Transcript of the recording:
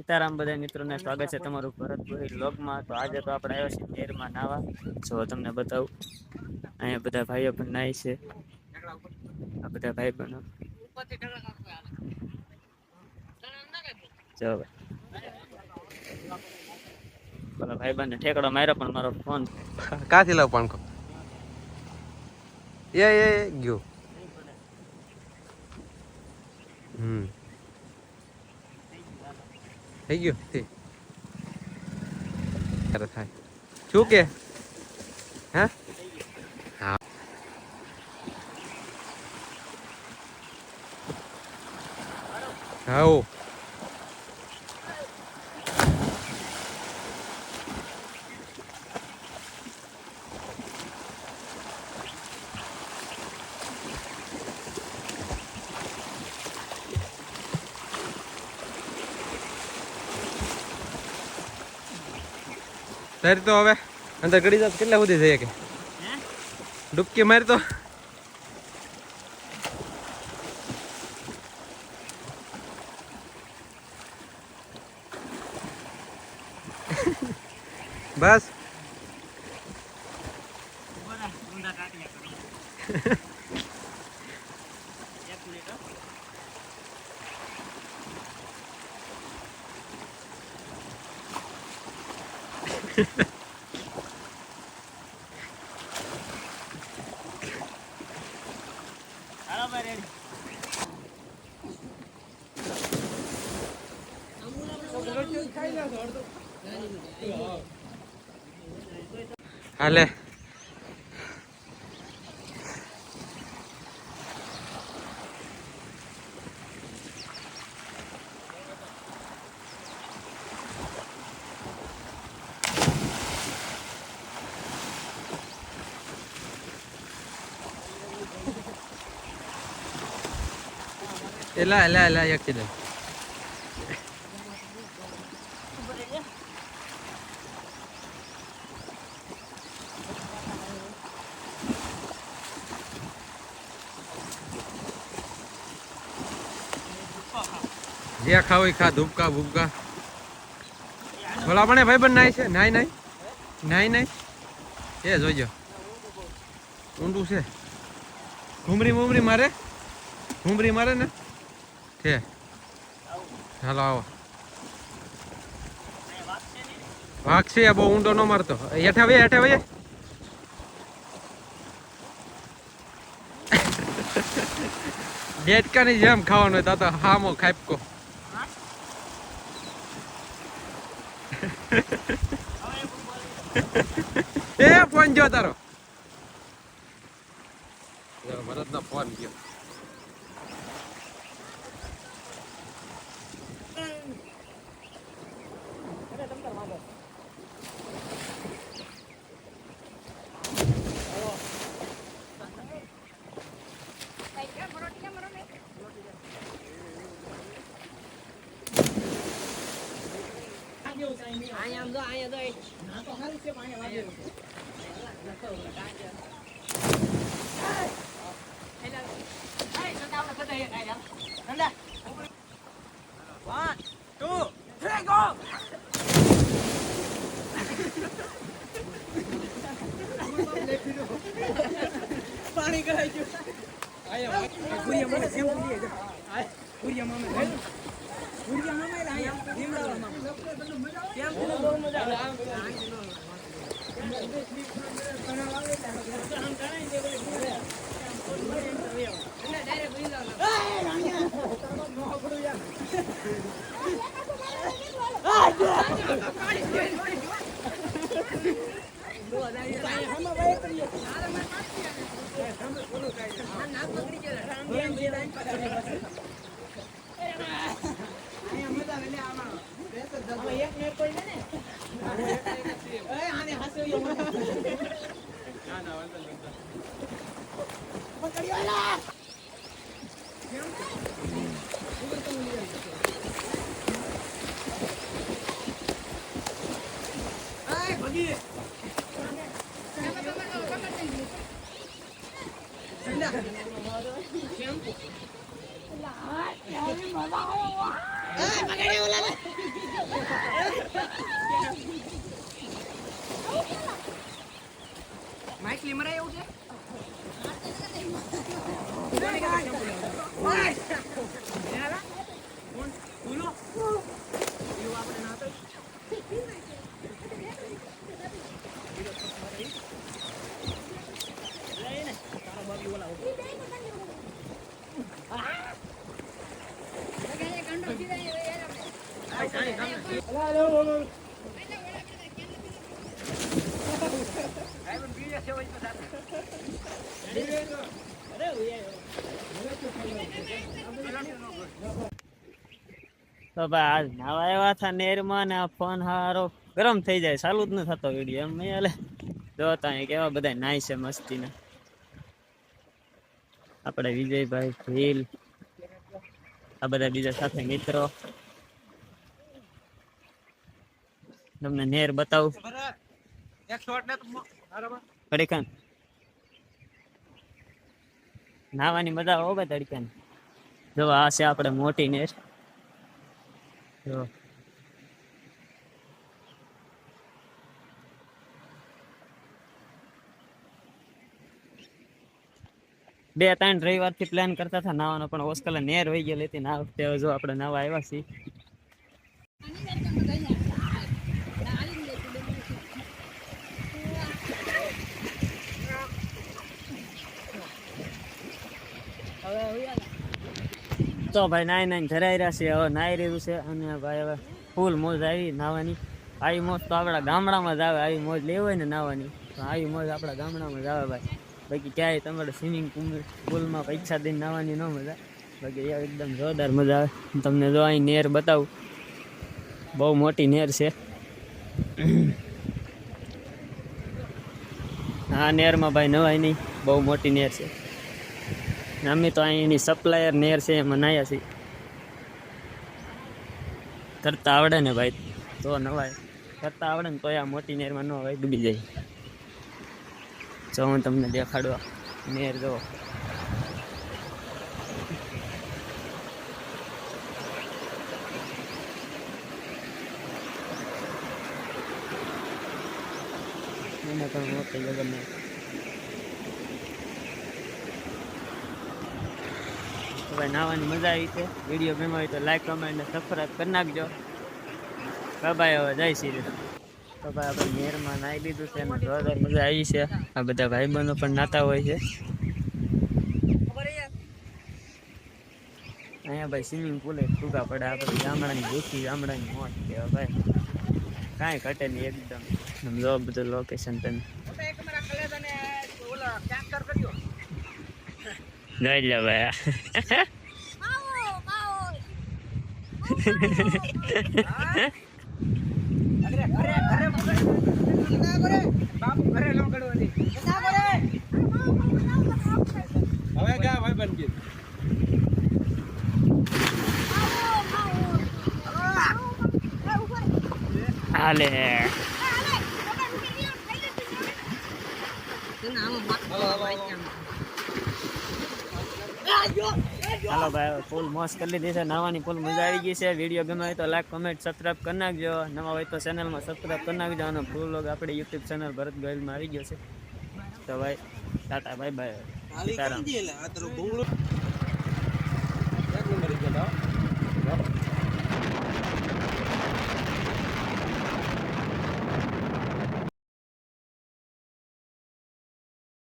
સીતારામ બધા મિત્રોને સ્વાગત છે તમારું ભરતભાઈ વ્લોગમાં। તો આજે તો આપણે આવ્યા છીએ નહેરમાં નાવા। જો તમને બતાવું, અહીંયા બધા ભાઈઓ પણ નાય છે। આ બધા ભાઈ બહેનો જો પેલા ભાઈ બહેન ઠેકડો માર્યો પણ મારો ફોન કાથી લાવ પાંખો એ ગયો। થઈ ગયો તે અરે થાય શું કે હા હા હાઓ તારી તો હવે અંદર ગડી જાત કેટલા સુધી થઈ કે ડૂબકી મારી તો બસ હાલે એલા એક્સિડન્ટ જે ખાવ ખા ધૂપકા ભૂપકા ભલા પણ ભાઈ બન નાય છે નાય એ જોઈજો ઊંડું છે ઘૂમરી મારે ને છે હાલો આવો વાઘ છે બહુ ઊંડો ન મારતો હેઠા ભાઈ ડેટકાની જેમ ખાવાનું હોય તો હામો ખાપકો એ ફોન જો તારો ભરત નો ફોન ગયો પાણી કરાઈ ગયું આયા પૂરિયા મામે કેમ પૂરી છે પૂરિયા મામે આયા ભીમડા મામે કેમ બહુ મજા આવે આમ કરાઈ દે એટલે ડાયરેક્ટ ભઈ જાવ એ રાણિયા નો પડું યાર આ માછલી મરાય એવું છે તો ભાઈ આજ નાવા આવ્યા હતા નેરમાં ને આ ફોન હારો ગરમ થઈ જાય, ચાલુ જ ન થતો વિડીયો એમ નહીં હાલે. જોતા અહીં કેવા બધા નાય છે મસ્તીના. આપણે વિજયભાઈ ભીલ, આ બધા બીજા સાથે મિત્રો. તમને નેર બતાવું તડકાન નાવાની મજા આવે ભાઈ તડકાન. જો આ છે આપણે મોટી નેર. જો બે ત્રણ રવિવાર થી પ્લાન કરતા હતા નાવાનો, પણ ઓસ્કલે નેર વહી ગયેલી હતી. ના વખતે જો આપણે નાવા આવ્યા છીએ. તો ભાઈ નાઈ નાઈ ઘરે રહ્યા છે, હવે નાઈ રહ્યું છે. અને ભાઈ હવે ફૂલ મોજ આવી નાવાની. આવી મોજ તો આપણા ગામડામાં જ આવે. આવી મોજ લેવી હોય ને નાવાની તો આવી મોજ આપણા ગામડામાં જ આવે ભાઈ. બાકી ક્યાંય તમારે સ્વિમિંગ પુલમાં પૈસા દઈને નાવાની ન મજા. બાકી એકદમ જોરદાર મજા આવે. તમને જો અહીં નેર બતાવું, બહુ મોટી નેર છે. આ નેરમાં ભાઈ નવાય નહીં, બહુ મોટી નેર છે. અમે તો અહીં એની સપ્લાયર નેર છે એમાં નાયા છીએ. કરતા આવડે ને ભાઈ તો નવાય, કરતા આવડે ને તો આ મોટી નેરમાં ન હોય, ડૂબી જાય. જો હું તમને દેખાડવા નેર જો. એને પણ મોટી જગન્નાથ. ભાઈ નાવાની મજા આવી છે. વિડીયો ગમ્યો હોય તો લાઈક કમેન્ટ ને સબસ્ક્રાઈબ કરી નાખજો. બાય, હવે જય શ્રી કૃષ્ણ. તો ભાઈ આપણે નેરમાં નાહી લીધું છે અને જોરદાર મજા આવી છે. આ બધા ભાઈબંધો પણ નાતા હોય છે અહીંયા ભાઈ. સ્વિમિંગ પુલ ટૂંકા પડે. આપણે ગામડાની ભૂખી ગામડાની મોજ કહેવાય ભાઈ, કાંઈ ઘટે નહીં એકદમ. જો બધું લોકેશન તમે જોઈ લો ભાઈ. હાલે હાલો ભાઈ, ફૂલ મોજ કરી લીધી છે નાવાની. ફૂલ મજા આવી ગઈ છે. વિડીયો ગમે હોય તો લાઈક કમેન્ટ સબસ્ક્રાઈબ કરી નાખજો. નવા હોય તો ચેનલમાં સબસ્ક્રાઈબ કરી નાખજો. અને ફૂલ લોગ આપણે યુટ્યુબ ચેનલ ભરત ગોયલમાં આવી ગયો છે. તો ભાઈ ટાટા બાય બાય.